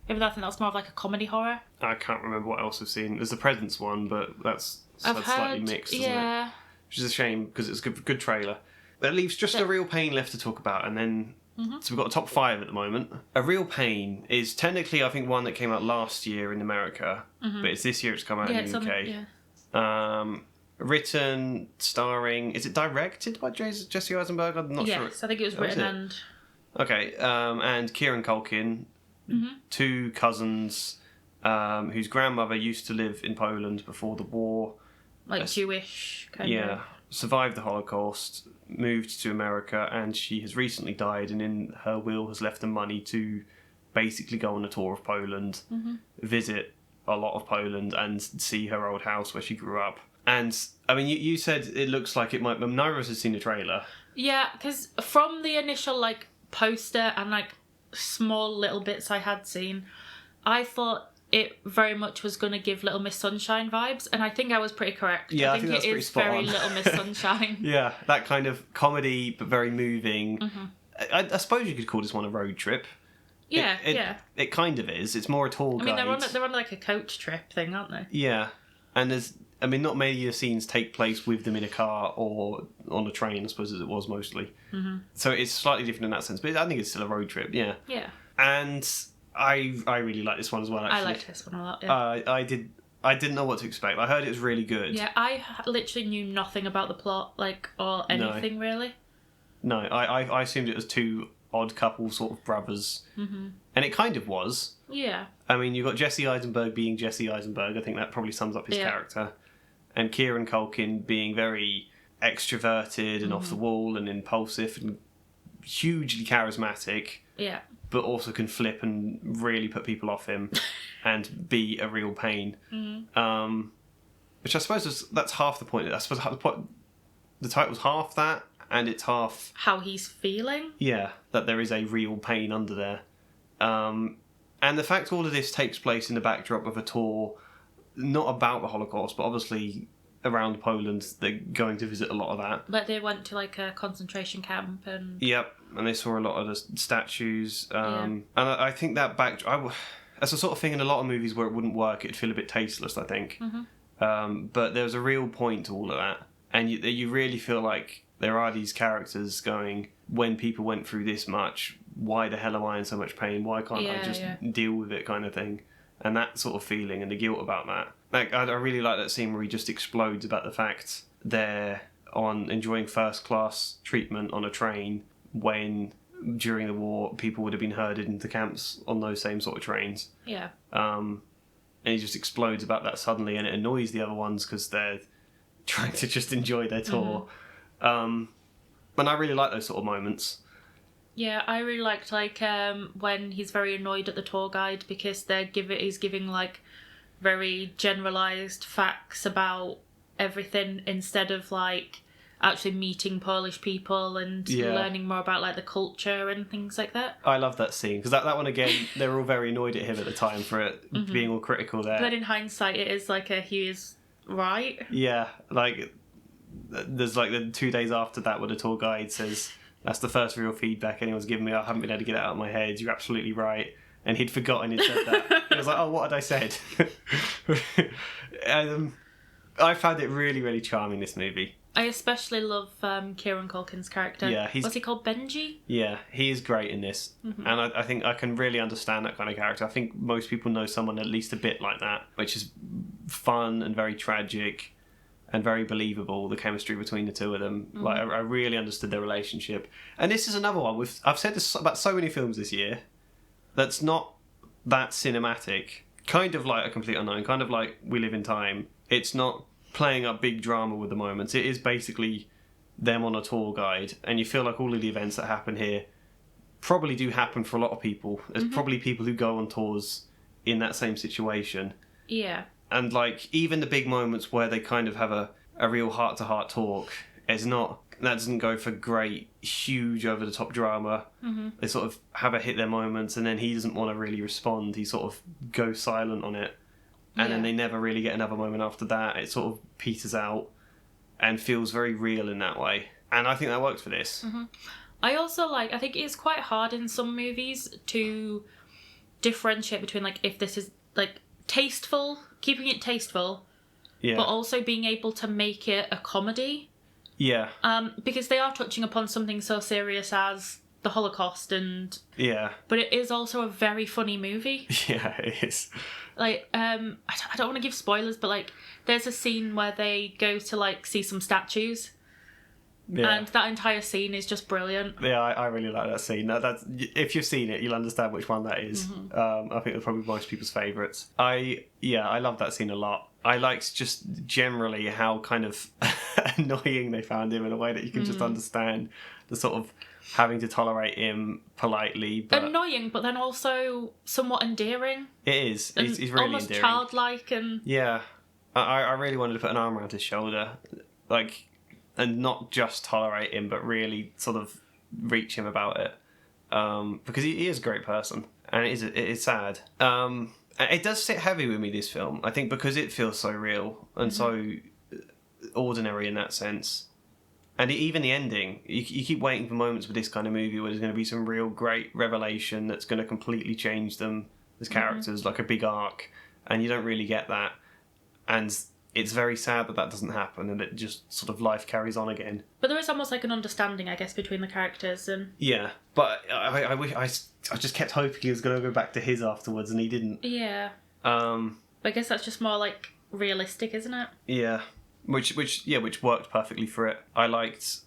B: Even though I think that's more of like a comedy horror.
A: I can't remember what else I've seen. There's a Presents one, but that's slightly mixed, isn't it? Which is a shame, because it's a good trailer. That leaves just A Real Pain left to talk about, and then... So we've got a top 5 at the moment. A Real Pain is technically, I think, one that came out last year in America, but it's this year it's come out in the UK. Written, starring... Is it directed by Jesse Eisenberg? I'm not sure.
B: Yes, I think it was written and...
A: Okay, and Kieran Culkin, 2 cousins whose grandmother used to live in Poland before the war.
B: Like Jewish, kind of.
A: Yeah, survived the Holocaust, moved to America, and she has recently died, and in her will has left them money to basically go on a tour of Poland, visit a lot of Poland, and see her old house where she grew up. And, I mean, you said it looks like it might... Neither of us has seen the trailer.
B: Yeah, because from the initial, like, poster and, like, small little bits I had seen, I thought it very much was going to give Little Miss Sunshine vibes, and I think I was pretty correct.
A: Yeah, I think that's pretty spot
B: very
A: on.
B: Little Miss Sunshine.
A: Yeah, that kind of comedy, but very moving. I suppose you could call this one a road trip.
B: Yeah,
A: It kind of is. It's more a tour guide.
B: I mean, they're on like a coach trip thing, aren't they?
A: Yeah, and not many of the scenes take place with them in a car or on a train, I suppose, as it was mostly. So it's slightly different in that sense, but I think it's still a road trip, yeah.
B: Yeah.
A: And I really like this one as well, actually.
B: I liked this one a lot, yeah.
A: I didn't know what to expect. I heard it was really good.
B: Yeah, I literally knew nothing about the plot, like, or anything, really.
A: No, I assumed it was 2 odd couple sort of brothers. And it kind of was.
B: Yeah.
A: I mean, you've got Jesse Eisenberg being Jesse Eisenberg. I think that probably sums up his character. And Kieran Culkin being very extroverted and off the wall and impulsive and hugely charismatic.
B: Yeah.
A: But also can flip and really put people off him and be a real pain. Which I suppose that's half the point. I suppose the title's half that, and it's half...
B: how he's feeling?
A: Yeah, that there is a real pain under there. And the fact all of this takes place in the backdrop of a tour, not about the Holocaust, but obviously around Poland, they're going to visit a lot of that.
B: Like they went to like a concentration camp and...
A: Yep, and they saw a lot of the statues. And I think that that's the sort of thing in a lot of movies where it wouldn't work, it'd feel a bit tasteless, I think. But there's a real point to all of that. And you really feel like there are these characters going, when people went through this much, why the hell am I in so much pain? Why can't I just deal with it, kind of thing? And that sort of feeling and the guilt about that. Like, I really like that scene where he just explodes about the fact they're enjoying first class treatment on a train when during the war people would have been herded into camps on those same sort of trains.
B: Yeah.
A: And he just explodes about that suddenly, and it annoys the other ones because they're trying to just enjoy their tour. And I really like those sort of moments.
B: Yeah, I really liked when he's very annoyed at the tour guide because he's giving like very generalised facts about everything instead of like actually meeting Polish people and learning more about like the culture and things like that.
A: I love that scene because that one again, they were all very annoyed at him at the time for it being all critical there.
B: But in hindsight, it is like he is right.
A: Yeah, like there's like the 2 days after that where the tour guide says, that's the first real feedback anyone's given me. I haven't been able to get it out of my head. You're absolutely right. And he'd forgotten he'd said that. He was like, oh, what had I said? I found it really, really charming, this movie.
B: I especially love Kieran Culkin's character.
A: Yeah,
B: what's he called, Benji?
A: Yeah, he is great in this. And I think I can really understand that kind of character. I think most people know someone at least a bit like that, which is fun and very tragic and very believable, the chemistry between the two of them. Like, I really understood their relationship. And this is another one. I've said this about so many films this year that's not that cinematic. Kind of like A Complete Unknown, kind of like We Live in Time. It's not playing up big drama with the moments. It is basically them on a tour guide, and you feel like all of the events that happen here probably do happen for a lot of people. There's probably people who go on tours in that same situation.
B: Yeah.
A: And like even the big moments where they kind of have a real heart-to-heart talk, that doesn't go for great, huge, over-the-top drama. They sort of have hit their moments, and then he doesn't want to really respond. He sort of goes silent on it. And then they never really get another moment after that. It sort of peters out and feels very real in that way. And I think that works for this.
B: I also I think it's quite hard in some movies to differentiate between like if this is like tasteful, keeping it tasteful, but also being able to make it a comedy.
A: Yeah.
B: Because they are touching upon something so serious as the Holocaust but it is also a very funny movie.
A: Yeah, it is.
B: Like, I don't want to give spoilers, but like, there's a scene where they go to like see some statues, and that entire scene is just brilliant. Yeah,
A: I really like that scene. That's if you've seen it, you'll understand which one that is. I think they're probably most people's favourites. I love that scene a lot. I liked just generally how kind of annoying they found him in a way that you can just understand the sort of having to tolerate him politely, but
B: annoying, but then also somewhat endearing.
A: It is. He's really
B: almost
A: endearing,
B: childlike, and
A: I really wanted to put an arm around his shoulder, like, and not just tolerate him, but really sort of reach him about it, because he is a great person, and it is sad. It does sit heavy with me, this film, I think, because it feels so real and so ordinary in that sense. And even the ending, you keep waiting for moments with this kind of movie where there's going to be some real great revelation that's going to completely change them as characters, like a big arc, and you don't really get that. And it's very sad that doesn't happen, and it just sort of life carries on again.
B: But there is almost like an understanding, I guess, between the characters. And
A: yeah, but I wish I just kept hoping he was going to go back to his afterwards, and he didn't.
B: Yeah. But I guess that's just more like realistic, isn't it?
A: Yeah. Which worked perfectly for it. I liked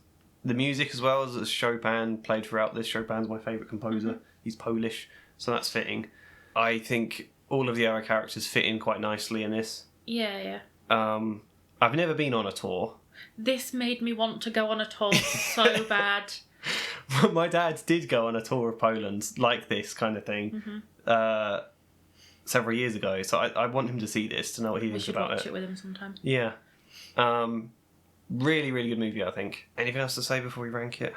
A: the music as well, as Chopin played throughout this. Chopin's my favourite composer. He's Polish, so that's fitting. I think all of the other characters fit in quite nicely in this.
B: Yeah.
A: I've never been on a tour,
B: This made me want to go on a tour so bad.
A: My dad did go on a tour of Poland like this kind of thing several years ago, so I want him to see this to know what he thinks about it.
B: We should watch it with him sometime.
A: Yeah. Really, really good movie, I think. Anything else to say before we rank it?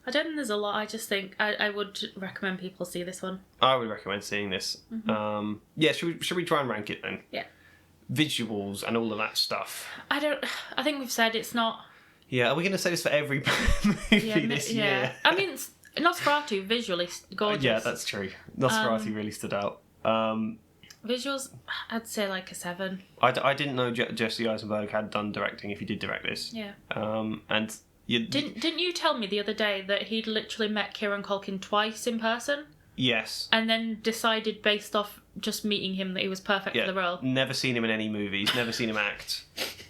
B: I don't think there's a lot. I just think I would recommend people see this one.
A: I would recommend seeing this. Yeah, should we try and rank it then?
B: Yeah.
A: Visuals and all of that stuff.
B: I think we've said it's not...
A: Yeah, are we going to say this for every movie this year?
B: I mean, Nosferatu, visually gorgeous.
A: Yeah, that's true. Nosferatu really stood out.
B: Visuals, I'd say like a 7.
A: I didn't know Jesse Eisenberg had done directing if he did direct this.
B: Yeah.
A: And...
B: Didn't you tell me the other day that he'd literally met Kieran Culkin twice in person?
A: Yes.
B: And then decided based off just meeting him that he was perfect for the role?
A: Never seen him in any movies, never seen him act.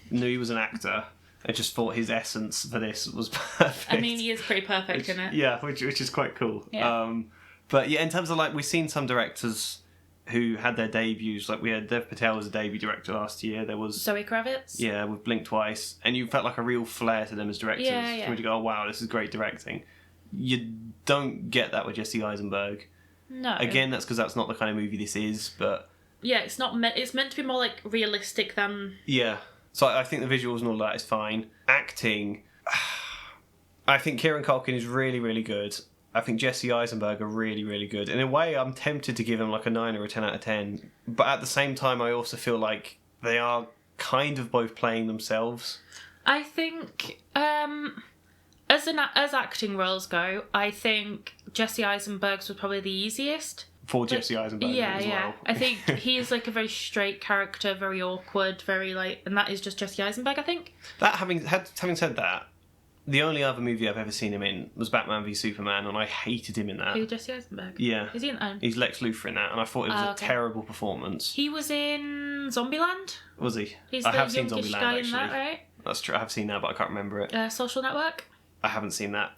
A: Knew he was an actor. I just thought his essence for this was perfect.
B: I mean, he is pretty perfect in it.
A: Yeah, which is quite cool.
B: Yeah.
A: But yeah, in terms of like, we've seen some directors who had their debuts. Like we had Dev Patel as a debut director last year. There was
B: Zoe Kravitz.
A: Yeah, with Blink Twice, and you felt like a real flair to them as directors.
B: Yeah.
A: Where you go, oh wow, this is great directing. You don't get that with Jesse Eisenberg.
B: No.
A: Again, that's because that's not the kind of movie this is. But
B: yeah, it's not meant. It's meant to be more like realistic than.
A: Yeah. So I think the visuals and all that is fine. Acting, I think Kieran Culkin is really, really good. I think Jesse Eisenberg are really, really good. In a way, I'm tempted to give him like a 9 or a 10 out of 10. But at the same time, I also feel like they are kind of both playing themselves.
B: I think, as acting roles go, I think Jesse Eisenberg's was probably the easiest.
A: For Jesse Eisenberg as well.
B: I think he's like a very straight character, very awkward, very like... And that is just Jesse Eisenberg, I think.
A: Having said that, the only other movie I've ever seen him in was Batman v Superman, and I hated him in that.
B: Who, Jesse Eisenberg?
A: Yeah.
B: Is he in that?
A: He's Lex Luthor in that, and I thought it was a terrible performance.
B: He was in Zombieland?
A: Was he?
B: He's
A: I
B: the
A: have seen
B: youngish
A: Zombieland,
B: guy
A: actually.
B: in that, right?
A: That's true, I have seen that, but I can't remember it.
B: Social Network?
A: I haven't seen that.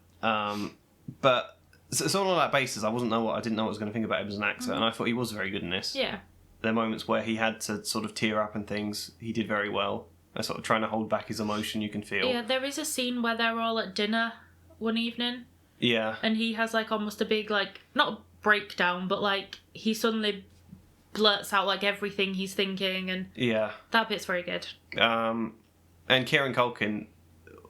A: But so on that basis, I didn't know what I was going to think about him as an actor, and I thought he was very good in this.
B: Yeah.
A: There are moments where he had to sort of tear up and things. He did very well. Sort of trying to hold back his emotion, you can feel.
B: Yeah, there is a scene where they're all at dinner one evening.
A: Yeah.
B: And he has like almost a big like, not a breakdown, but like he suddenly blurts out like everything he's thinking, and that bit's very good.
A: And Kieran Culkin,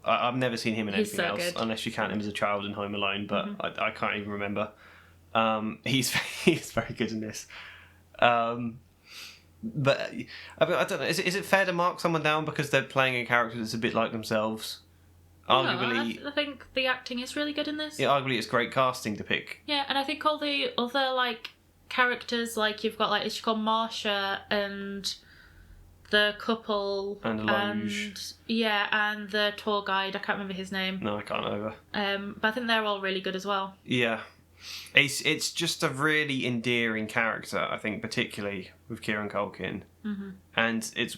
A: I've never seen him in anything else,
B: good.
A: Unless you count him as a child in Home Alone, but I can't even remember. He's very good in this. But I mean, I don't know. Is it fair to mark someone down because they're playing a character that's a bit like themselves? Arguably,
B: I think the acting is really good in this.
A: Yeah, arguably it's great casting to pick.
B: Yeah, and I think all the other like characters, like you've got like, is she called Marsha, and the couple
A: and Loge.
B: And the tour guide. I can't remember his name.
A: No, I can't either.
B: But I think they're all really good as well.
A: Yeah. It's just a really endearing character, I think, particularly with Kieran Culkin. Mm-hmm. And it's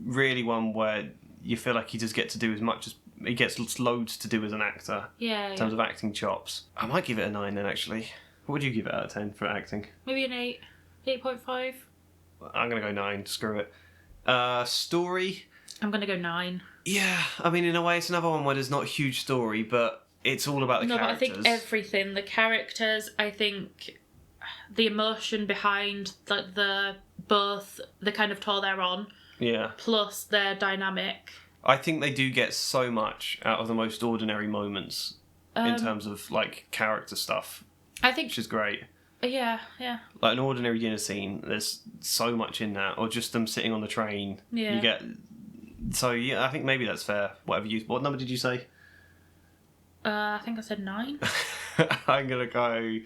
A: really one where you feel like he does get to do as much as... He gets loads to do as an actor.
B: Yeah,
A: in terms of acting chops. I might give it a 9 then, actually. What would you give it out of 10 for acting?
B: Maybe an 8. 8.5.
A: I'm going to go 9. Screw it. Story?
B: I'm going to go 9.
A: Yeah, I mean, in a way, it's another one where there's not a huge story, but... It's all about the characters.
B: No, but I think everything. The characters, I think the emotion behind the both the kind of tour they're on. Yeah. Plus their dynamic.
A: I think they do get so much out of the most ordinary moments in terms of like character stuff.
B: I think,
A: which is great.
B: Yeah.
A: Like an ordinary dinner scene, there's so much in that, or just them sitting on the train.
B: Yeah.
A: You get. So yeah, I think maybe that's fair. What number did you say?
B: I think I said 9.
A: I'm going to go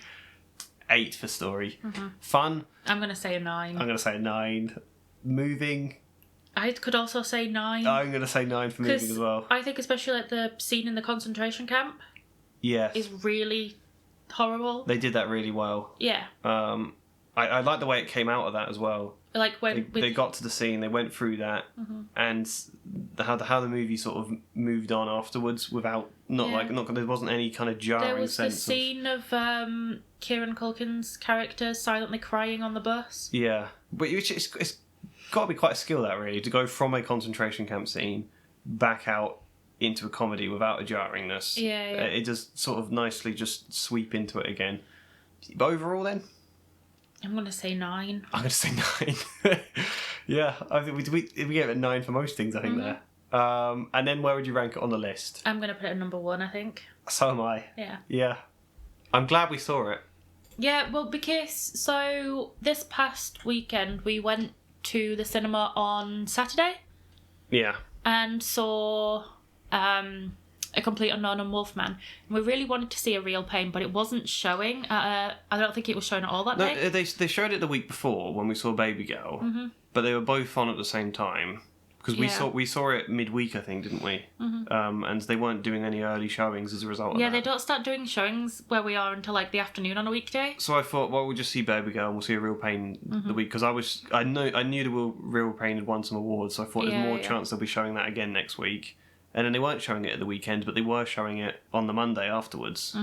A: 8 for story. Mm-hmm. Fun.
B: I'm going to say a 9.
A: I'm going to say a 9. Moving.
B: I could also say 9.
A: I'm going to say 9 for moving as well.
B: I think especially like the scene in the concentration camp.
A: Yes.
B: Is really horrible.
A: They did that really well.
B: Yeah.
A: I like the way it came out of that as well.
B: Like when
A: they got to the scene, they went through that, and how the movie sort of moved on afterwards without there wasn't any kind of jarring sense. There was the
B: scene of Kieran Culkin's character silently crying on the bus.
A: Yeah, but it's got to be quite a skill that really to go from a concentration camp scene back out into a comedy without a jarringness.
B: Yeah.
A: It does sort of nicely just sweep into it again. But overall, then,
B: I'm gonna say 9.
A: I'm gonna say 9. Yeah, I think we gave it a 9 for most things. I think there. And then where would you rank it on the list?
B: I'm gonna put it at number 1. I think.
A: So am I.
B: Yeah.
A: Yeah. I'm glad we saw it.
B: Yeah, well, because so this past weekend we went to the cinema on Saturday.
A: Yeah.
B: And saw A Complete Unknown and Wolfman. And we really wanted to see A Real Pain, but it wasn't showing. I don't think it was showing at all that day.
A: No, they showed it the week before when we saw Babygirl, but they were both on at the same time. Because we saw it midweek, I think, didn't we? And they weren't doing any early showings as a result of that.
B: Yeah, they don't start doing showings where we are until like the afternoon on a weekday.
A: So I thought, well, we'll just see Babygirl and we'll see A Real Pain the week, because I knew the Real Pain had won some awards, so I thought there's more chance they'll be showing that again next week. And then they weren't showing it at the weekend, but they were showing it on the Monday afterwards.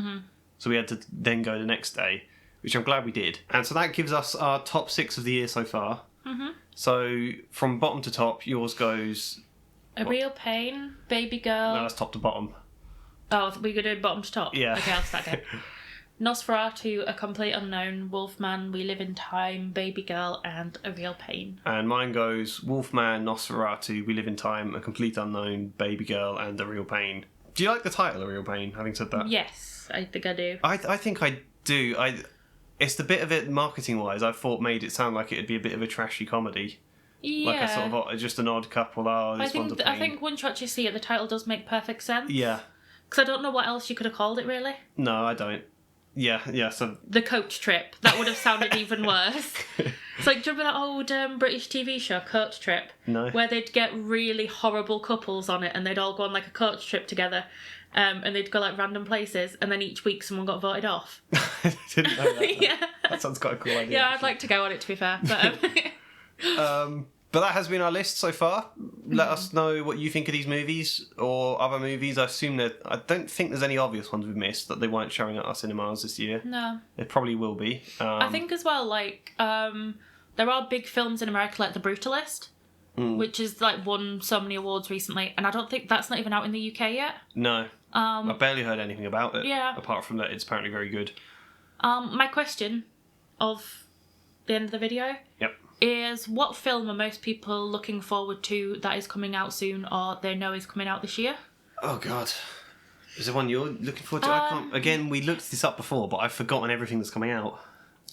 A: So we had to then go the next day, which I'm glad we did. And so that gives us our top 6 of the year so far. So from bottom to top, yours goes...
B: A Real Pain, Babygirl...
A: No, that's top to bottom.
B: Oh, we're going to do bottom to top?
A: Yeah.
B: Okay, I'll start again. Nosferatu, A Complete Unknown, Wolfman, We Live in Time, Babygirl, and A Real Pain.
A: And mine goes Wolfman, Nosferatu, We Live in Time, A Complete Unknown, Babygirl, and A Real Pain. Do you like the title, A Real Pain, having said that?
B: Yes, I think I do.
A: I think I do. It's the bit of it, marketing-wise, I thought made it sound like it'd be a bit of a trashy comedy.
B: Yeah.
A: Like a sort of just an odd couple. I
B: think once you actually see it, the title does make perfect sense.
A: Yeah.
B: Because I don't know what else you could have called it, really.
A: No, I don't. Yeah, so...
B: The Coach Trip. That would have sounded even worse. It's like, do you remember that old British TV show, Coach Trip?
A: No.
B: Where they'd get really horrible couples on it and they'd all go on like a coach trip together. And they'd go like random places, and then each week someone got voted off.
A: I didn't know that.
B: Yeah.
A: That sounds quite a cool idea.
B: Yeah, I'd like to go on it, to be fair.
A: But that has been our list so far. Let us know what you think of these movies or other movies. I don't think there's any obvious ones we've missed that they weren't showing at our cinemas this year.
B: No.
A: It probably will be.
B: I think as well, like, there are big films in America like The Brutalist, which is like won so many awards recently, and I don't think that's not even out in the UK yet.
A: No. I've barely heard anything about it.
B: Yeah.
A: Apart from that, it's apparently very good.
B: My question of the end of the video is, what film are most people looking forward to that is coming out soon or they know is coming out this year?
A: Oh, God. Is there one you're looking forward to? Again, we looked this up before, but I've forgotten everything that's coming out.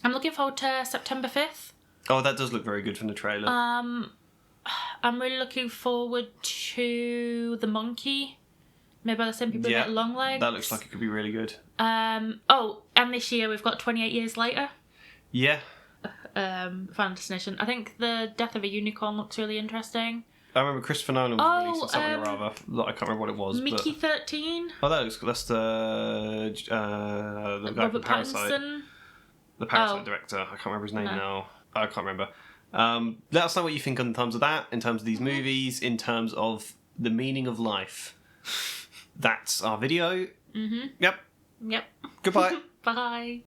B: I'm looking forward to September 5th.
A: Oh, that does look very good from the trailer.
B: I'm really looking forward to The Monkey. Made by the same people who make Longlegs.
A: That looks like it could be really good.
B: And this year we've got 28 Years Later.
A: Yeah.
B: Final Destination. I think The Death of a Unicorn looks really interesting.
A: I remember Christopher Nolan was releasing something or other. I can't remember what it was.
B: Mickey 13.
A: Oh, that's the guy
B: Robert
A: from Parasite.
B: Pattinson.
A: The Parasite director. I can't remember his name now. I can't remember. Let us know what you think in terms of that, in terms of these movies, in terms of the meaning of life. That's our video.
B: Mm-hmm.
A: Yep.
B: Yep.
A: Goodbye.
B: Bye.